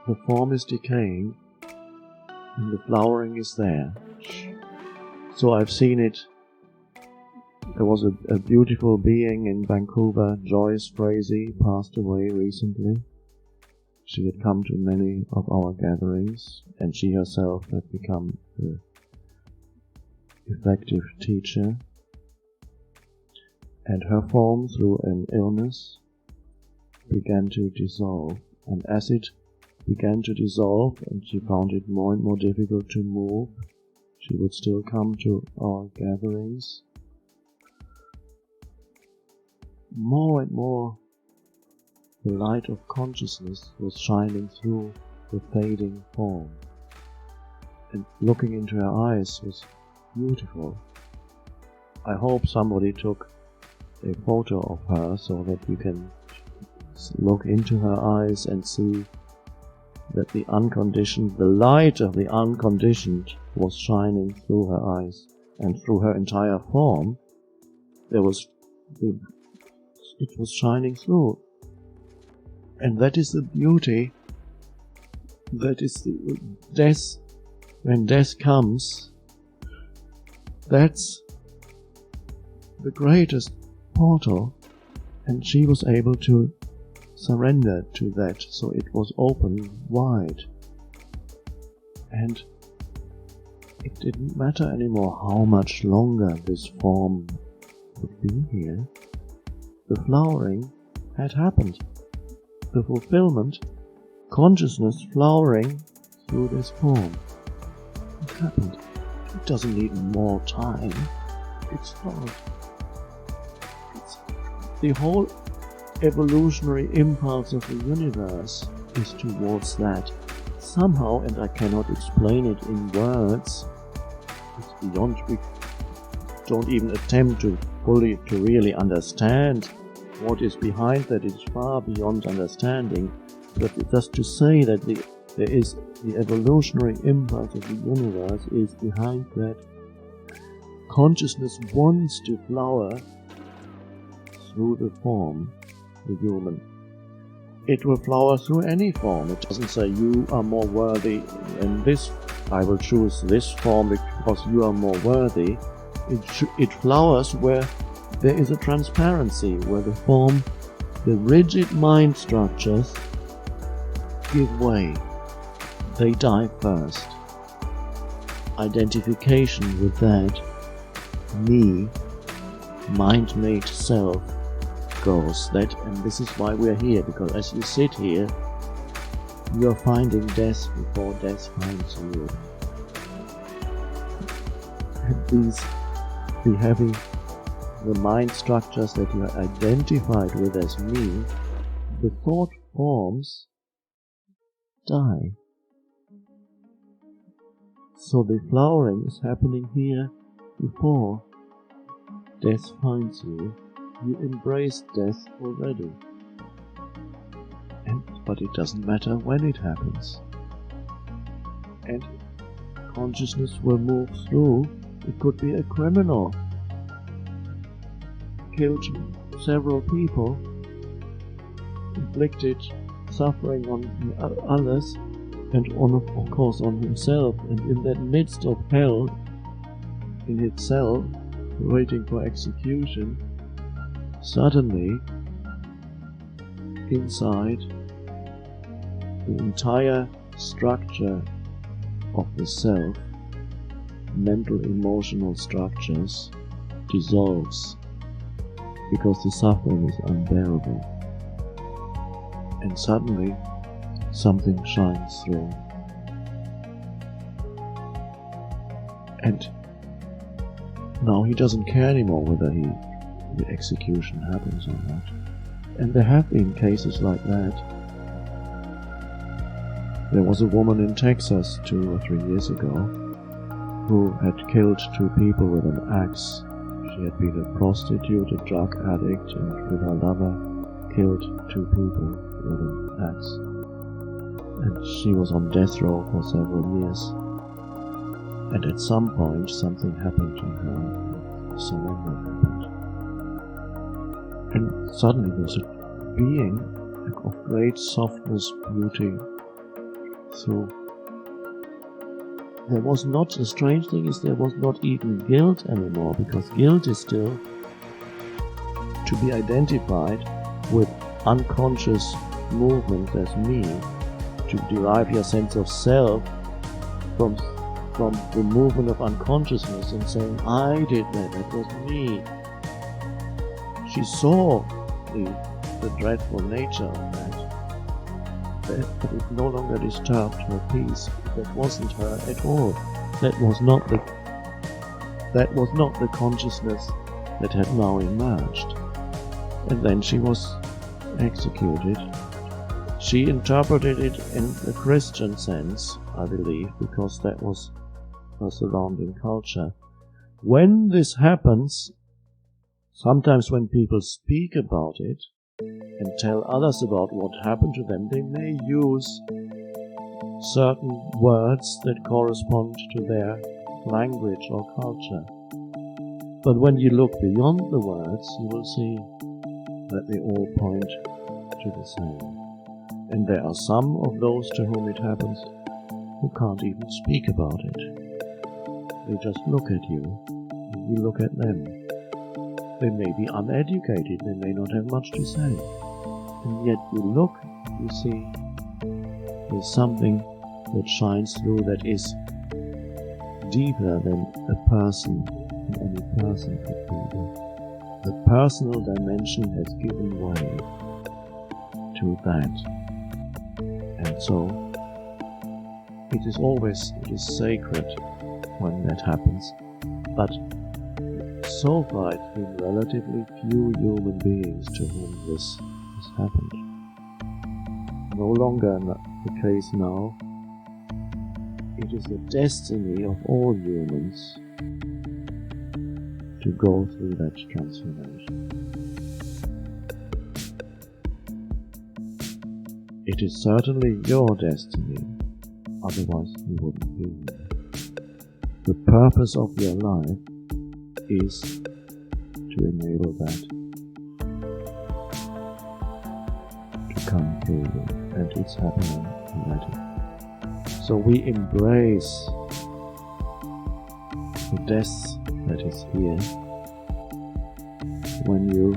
the form is decaying and the flowering is there. So I've seen it. There was a beautiful being in Vancouver, Joyce Frazee, passed away recently. She had come to many of our gatherings, and she herself had become an effective teacher. And her form, through an illness, began to dissolve. And as it began to dissolve, and she found it more and more difficult to move, she would still come to our gatherings. More and more, the light of consciousness was shining through the fading form, and looking into her eyes was beautiful. I hope somebody took a photo of her so that you can look into her eyes and see that the light of the unconditioned was shining through her eyes, and through her entire form. It was shining through. And that is the beauty. That is the death. When death comes, that's the greatest portal. And she was able to surrender to that, so it was open wide. And it didn't matter anymore how much longer this form would be here. The flowering had happened. The fulfillment, consciousness flowering through this form. It happened. It doesn't need more time. It's flowed. The whole evolutionary impulse of the universe is towards that. Somehow, and I cannot explain it in words, it's beyond, we don't even attempt to really understand what is behind that. It's far beyond understanding, but just to say that there is the evolutionary impulse of the universe is behind that. Consciousness wants to flower through the form, the human. It will flower through any form. It doesn't say you are more worthy in this, I will choose this form because you are more worthy. It flowers where there is a transparency, where the form, the rigid mind structures give way. They die first. Identification with that, me, mind-made self, goes. And this is why we are here, because as you sit here, you are finding death before death finds you. And the mind structures that you are identified with as me, the thought forms die. So the flowering is happening here before death finds you. You embrace death already. But it doesn't matter when it happens. And consciousness will move through. It could be a criminal. Killed several people, inflicted suffering on others, and of course on himself, and in that midst of hell in itself, waiting for execution, suddenly inside the entire structure of the self, mental emotional structures, dissolves, because the suffering is unbearable. And suddenly something shines through. And now he doesn't care anymore whether the execution happens or not. And there have been cases like that. There was a woman in Texas 2 or 3 years ago who had killed 2 people with an axe. She had been a prostitute, a drug addict, and with her lover killed 2 people with an axe. And she was on death row for several years. And at some point something happened to her. Surrender happened. And suddenly there's a being of great softness, beauty, So there was not, the strange thing is there was not even guilt anymore, because guilt is still to be identified with unconscious movement as me, to derive your sense of self from the movement of unconsciousness and saying, I did that, it was me. She saw the dreadful nature of that, but it no longer disturbed her peace. That wasn't her at all. That was not the consciousness that had now emerged. And then she was executed. She interpreted it in a Christian sense, I believe, because that was her surrounding culture. When this happens, sometimes when people speak about it and tell others about what happened to them, they may use certain words that correspond to their language or culture. But when you look beyond the words, you will see that they all point to the same. And there are some of those to whom it happens who can't even speak about it. They just look at you, and you look at them. They may be uneducated, they may not have much to say. And yet you look, you see, there's something that shines through that is deeper than a person, than any person could be. The personal dimension has given way to that. And so, it is sacred when that happens. But so far it's been relatively few human beings to whom this has happened. No longer the case now. It is the destiny of all humans to go through that transformation. It is certainly your destiny, otherwise you wouldn't be here. The purpose of your life is to enable that to come through you, and it's happening already. So we embrace the death that is here when you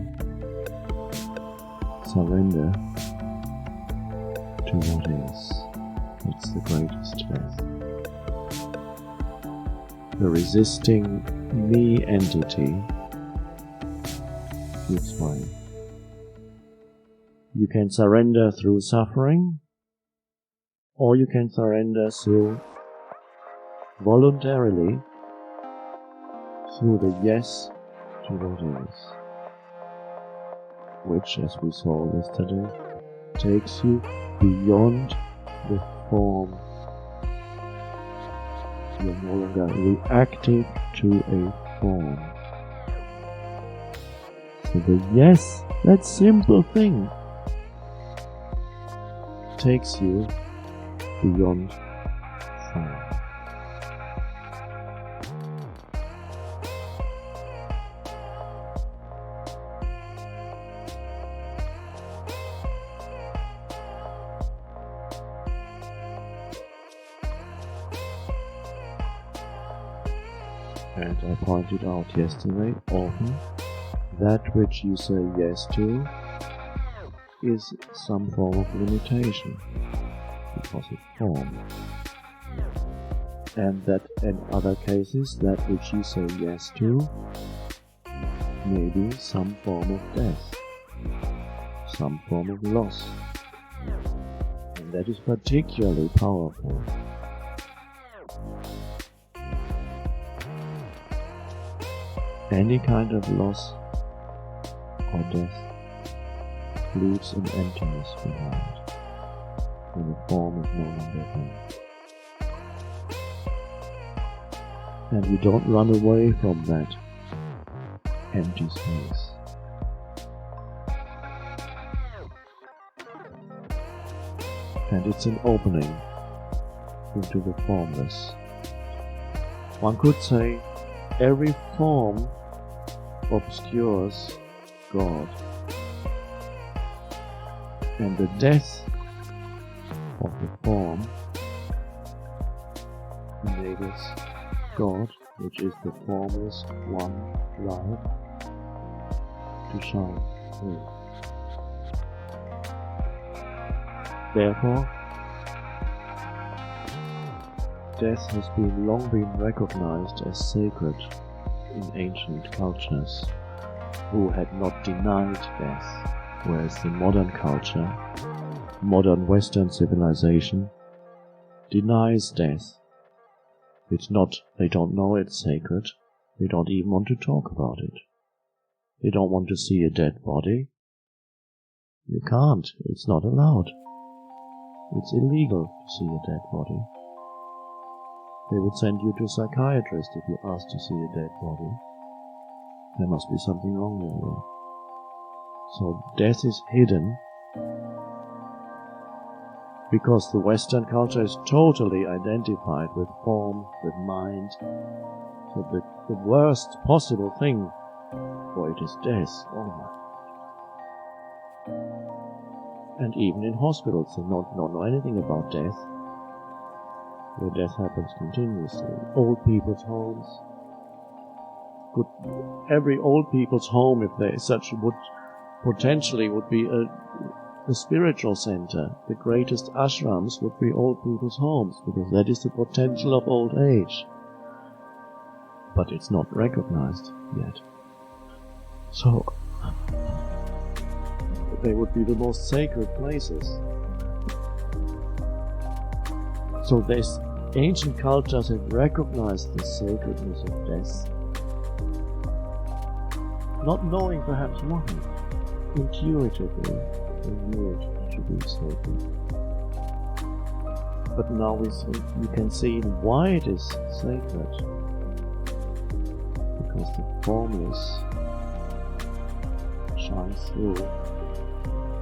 surrender to what is. It's the greatest death. The resisting me entity gives way. You can surrender through suffering, or you can surrender through voluntarily through the yes to what is, which, as we saw yesterday, takes you beyond the form. You're no longer reacting to a form. So the yes, that simple thing, takes you beyond form. And I pointed out yesterday, often that which you say yes to is some form of limitation, because of form. And that in other cases, that which you say yes to may be some form of death, some form of loss. And that is particularly powerful. Any kind of loss or death leaves an emptiness behind when the form is no longer there. And you don't run away from that empty space. And it's an opening into the formless. One could say every form obscures God, and the death of the form enables God, which is the formless one light, to shine through. Therefore, death has long been recognized as sacred in ancient cultures, who had not denied death, whereas the modern culture, modern Western civilization, denies death. They don't know it's sacred, they don't even want to talk about it. They don't want to see a dead body. You can't, it's not allowed. It's illegal to see a dead body. They would send you to a psychiatrist if you asked to see a dead body. There must be something wrong with you. So death is hidden because the Western culture is totally identified with form, with mind. So the worst possible thing for it is death. Oh my. And even in hospitals they don't know anything about death, where death happens continuously. Old people's homes. Every old people's home, if there is such, would be a spiritual center. The greatest ashrams would be old people's homes, because that is the potential of old age. But it's not recognized yet. So, they would be the most sacred places. So these ancient cultures have recognized the sacredness of death, not knowing perhaps why. Intuitively, they knew it to be sacred. But now you can see why it is sacred. Because the formless shines through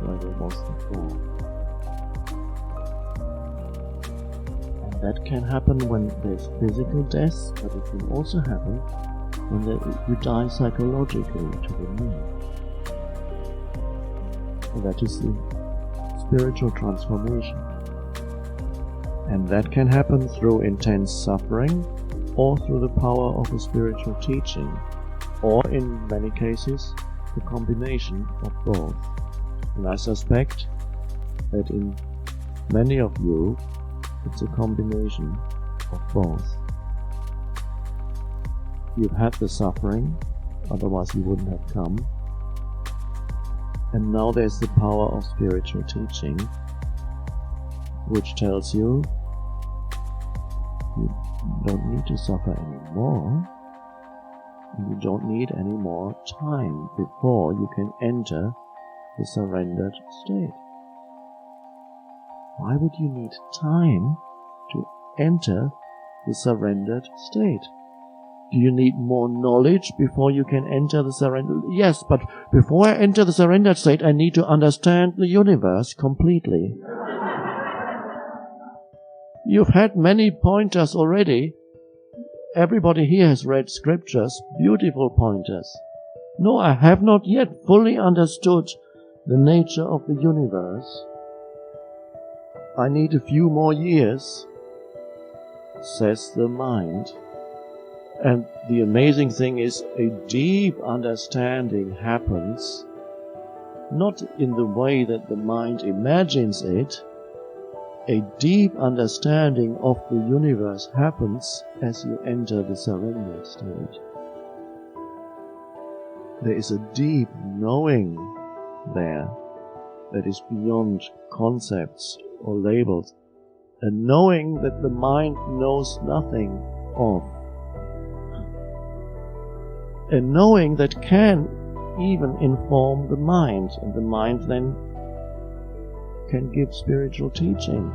where there was the form. And that can happen when there's physical death, but it can also happen when you die psychologically to the need. And that is the spiritual transformation. And that can happen through intense suffering, or through the power of a spiritual teaching, or in many cases, the combination of both. And I suspect that in many of you, it's a combination of both. You've had the suffering, otherwise you wouldn't have come. And now there's the power of spiritual teaching, which tells you don't need to suffer anymore. You don't need any more time before you can enter the surrendered state. Why would you need time to enter the surrendered state? Do you need more knowledge before you can enter the surrendered? Yes, but before I enter the surrendered state, I need to understand the universe completely. You've had many pointers already. Everybody here has read scriptures, beautiful pointers. No, I have not yet fully understood the nature of the universe. I need a few more years, says the mind. And the amazing thing is, a deep understanding happens, not in the way that the mind imagines it. A deep understanding of the universe happens as you enter the surrender state. There is a deep knowing there that is beyond concepts or labels, a knowing that the mind knows nothing of, a knowing that can even inform the mind, and the mind then can give spiritual teaching,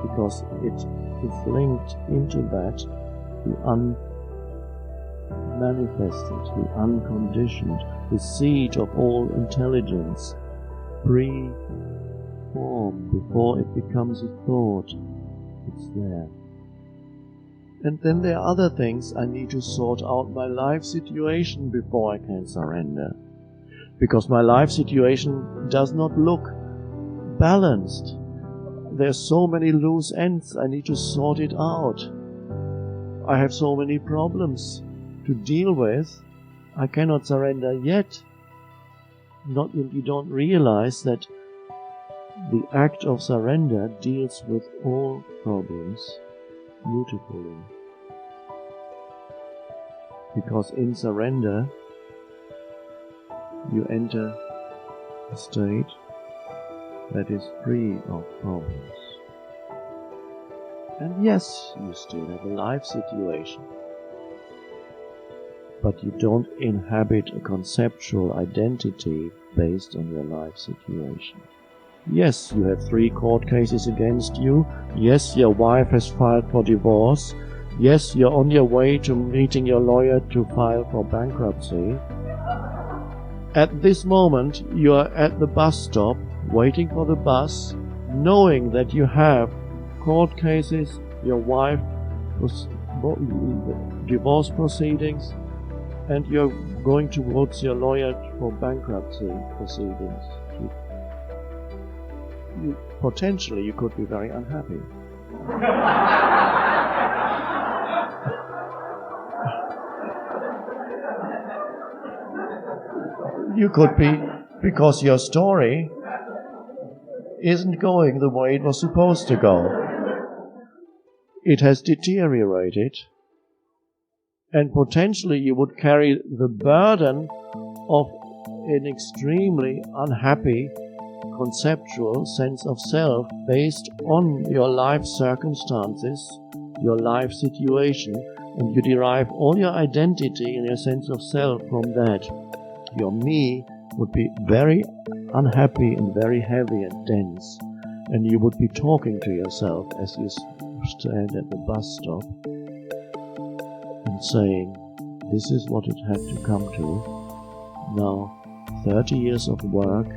because it is linked into that, the unmanifested, the unconditioned, the seed of all intelligence, pre-formed, before it becomes a thought. It's there. And then there are other things. I need to sort out my life situation before I can surrender, because my life situation does not look balanced. There's so many loose ends. I need to sort it out. I have so many problems to deal with. I cannot surrender yet. You don't realize that the act of surrender deals with all problems beautifully. Because in surrender, you enter a state that is free of problems. And yes, you still have a life situation, but you don't inhabit a conceptual identity based on your life situation. Yes, you have 3 court cases against you. Yes, your wife has filed for divorce. Yes, you're on your way to meeting your lawyer to file for bankruptcy. At this moment, you are at the bus stop, waiting for the bus, knowing that you have court cases, your wife, divorce proceedings, and you're going towards your lawyer for bankruptcy proceedings. Potentially, you could be very unhappy. You could be, because your story isn't going the way it was supposed to go. It has deteriorated, and potentially you would carry the burden of an extremely unhappy conceptual sense of self based on your life circumstances, your life situation, and you derive all your identity and your sense of self from that. Your me would be very unhappy and very heavy and dense, and you would be talking to yourself as you stand at the bus stop and saying, this is what it had to come to. Now, 30 years of work,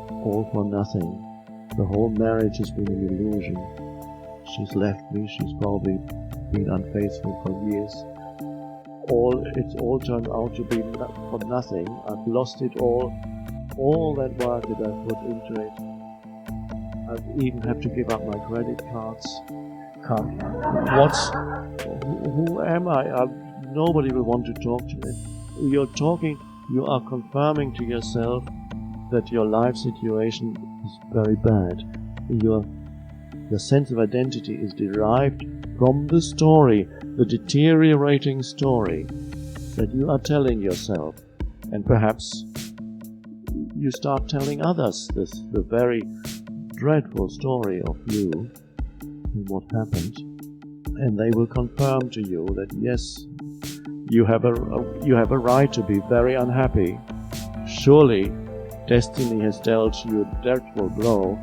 all for nothing. The whole marriage has been an illusion. She's left me, she's probably been unfaithful for years. It's all turned out to be for nothing. I've lost it all that work that I've put into it. I even have to give up my credit cards. Who am I? Nobody will want to talk to me. You are confirming to yourself that your life situation is very bad. Your sense of identity is derived from the story, the deteriorating story that you are telling yourself. And perhaps you start telling others the very dreadful story of you and what happened. And they will confirm to you that yes, you have a right to be very unhappy. Surely destiny has dealt you a dreadful blow,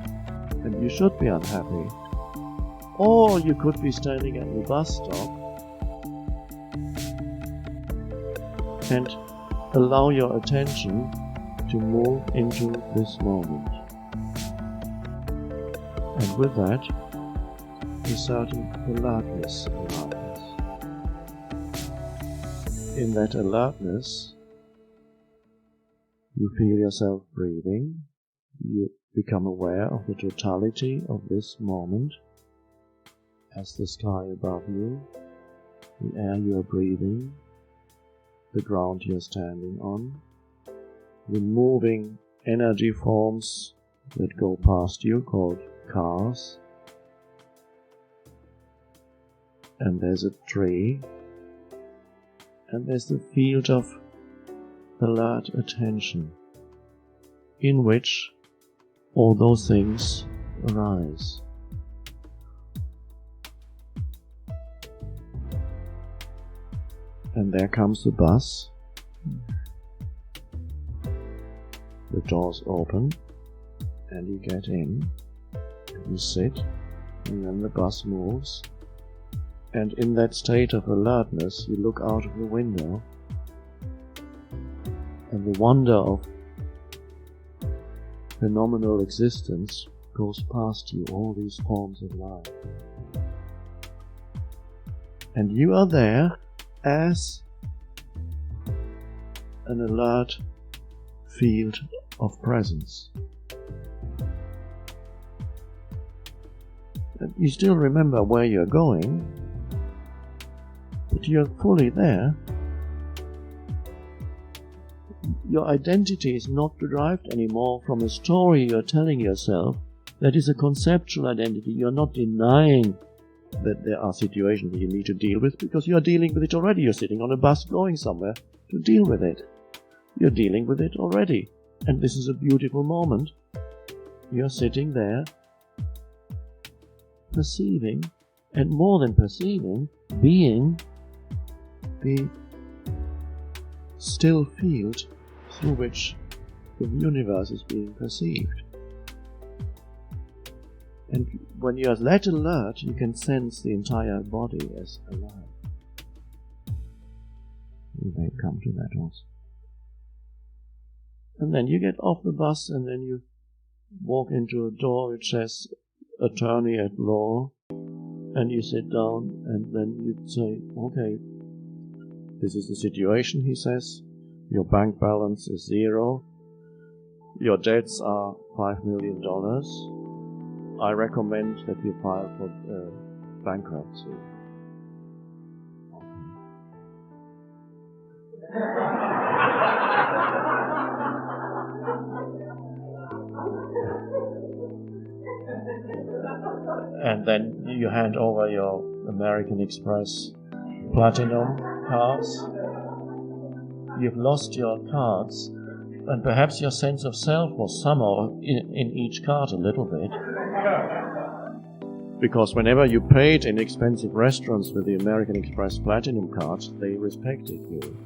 and you should be unhappy. Or you could be standing at the bus stop and allow your attention to move into this moment. And with that, a certain alertness arises. In that alertness, you feel yourself breathing. You become aware of the totality of this moment as the sky above you, the air you are breathing, the ground you are standing on, the moving energy forms that go past you called cars, and there's a tree, and there's the field of alert attention in which all those things arise. And there comes the bus. The doors open, and you get in, and you sit, and then the bus moves. And in that state of alertness, you look out of the window, and the wonder of phenomenal existence goes past you, all these forms of life. And you are there as an alert field of presence. And you still remember where you're going, but you're fully there. Your identity is not derived anymore from a story you're telling yourself. That is a conceptual identity. You're not denying that there are situations that you need to deal with, because you're dealing with it already. You're sitting on a bus going somewhere to deal with it. You're dealing with it already. And this is a beautiful moment. You're sitting there perceiving, and more than perceiving, being the still field through which the universe is being perceived. And when you're that alert, you can sense the entire body as alive. We may come to that also. And then you get off the bus, and then you walk into a door which says attorney at law, and you sit down, and then you say, okay, this is the situation, he says. Your bank balance is 0. Your debts are $5 million. I recommend that you file for bankruptcy. And then you hand over your American Express Platinum cards. You've lost your cards, and perhaps your sense of self was somehow in each card a little bit. Because whenever you paid in expensive restaurants with the American Express Platinum cards, they respected you.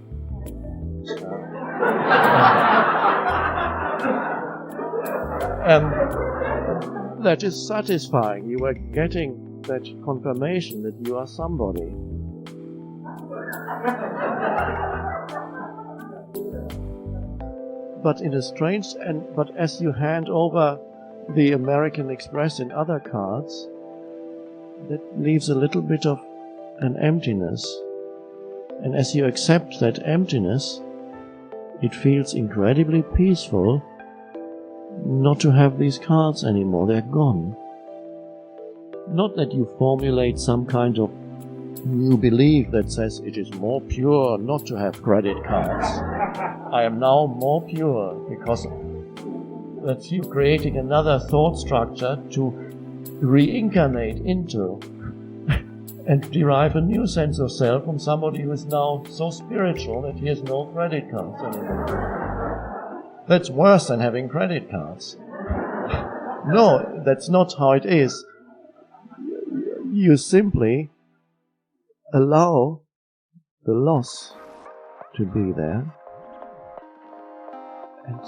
And that is satisfying. You were getting that confirmation that you are somebody. But in a strange, but as you hand over the American Express and other cards, that leaves a little bit of an emptiness. And as you accept that emptiness, it feels incredibly peaceful not to have these cards anymore. They're gone. Not that you formulate some kind of new belief that says it is more pure not to have credit cards. I am now more pure, because that's you creating another thought structure to reincarnate into and derive a new sense of self from somebody who is now so spiritual that he has no credit cards anymore. That's worse than having credit cards. No, that's not how it is. You simply allow the loss to be there, and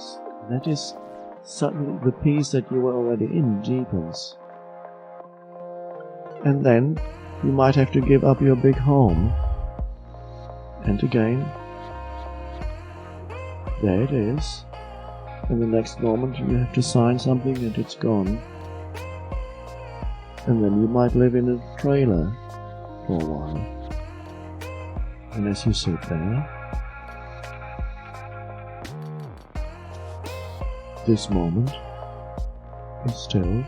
that is suddenly the peace that you were already in deepens. And then you might have to give up your big home, and again, there it is, and the next moment you have to sign something and it's gone. And then you might live in a trailer for a while. And as you sit there, this moment is still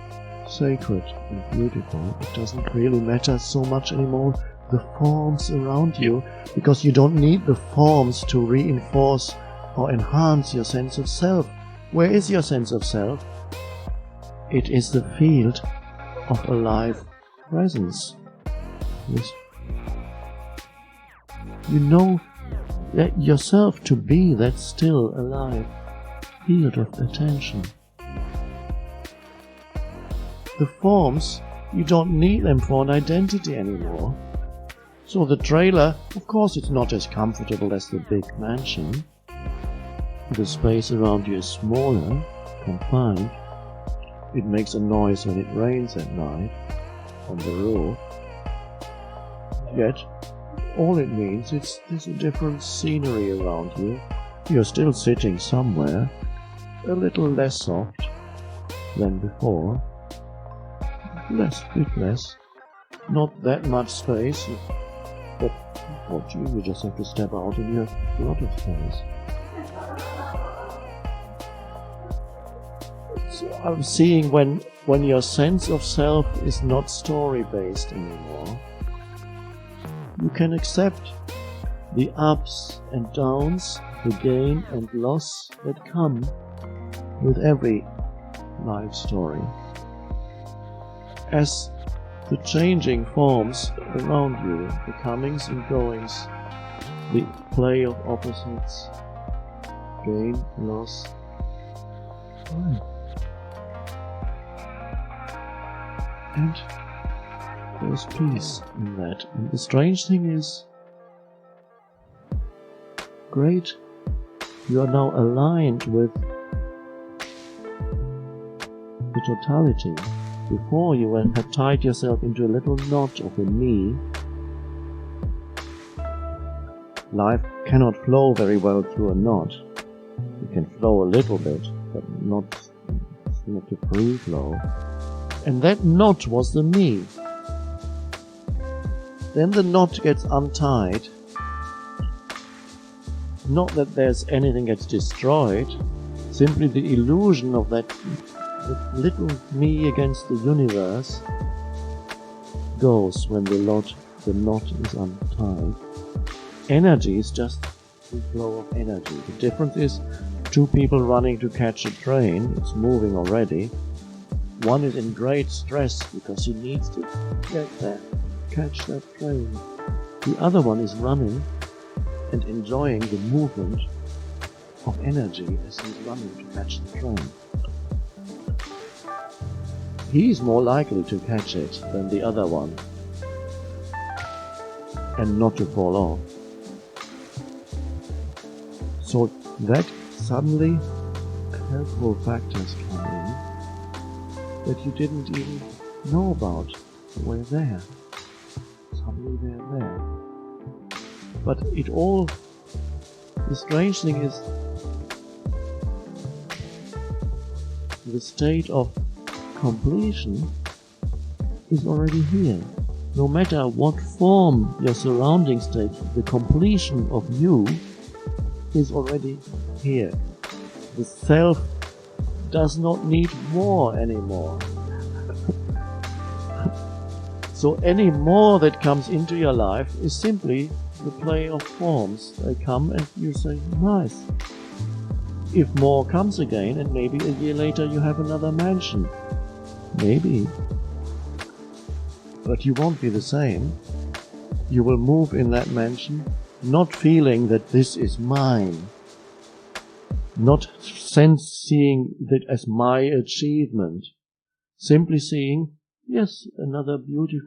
sacred and beautiful. It doesn't really matter so much anymore the forms around you, because you don't need the forms to reinforce or enhance your sense of self. Where is your sense of self? It is the field of alive presence. You know that yourself to be that still alive field of attention. The forms, you don't need them for an identity anymore. So the trailer, of course it's not as comfortable as the big mansion. The space around you is smaller, confined. It makes a noise when it rains at night on the roof. Yet, all it means is there's a different scenery around you. You're still sitting somewhere, a little less soft than before. Bit less. Not that much space, but what you just have to step out and you have a lot of space. I'm seeing when your sense of self is not story-based anymore, You can accept the ups and downs, the gain and loss that come with every life story. As the changing forms around you, the comings and goings, the play of opposites, gain, loss, fine. And there's peace in that. And the strange thing is, great, you are now aligned with the totality. Before you had tied yourself into a little knot of a me. Life cannot flow very well through a knot. It can flow a little bit, but not a free flow. And that knot was the me. Then the knot gets untied. Not that there's anything gets destroyed, simply the illusion of that little me against the universe goes when the knot is untied. Energy is just the flow of energy. The difference is two people running to catch a train. It's moving already. One is in great stress because he needs to get there, catch that train. The other one is running and enjoying the movement of energy as he's running to catch the train. He's more likely to catch it than the other one and not to fall off. So that suddenly helpful factors come in that you didn't even know about were there. Suddenly they're there. But the strange thing is the state of completion is already here. No matter what form your surroundings take, the completion of you is already here. The self does not need more anymore. So any more that comes into your life is simply the play of forms. They come and you say, nice. If more comes again, and maybe a year later you have another mansion. Maybe. But you won't be the same. You will move in that mansion, not feeling that this is mine. Not seeing that as my achievement. Simply seeing, yes, another beautiful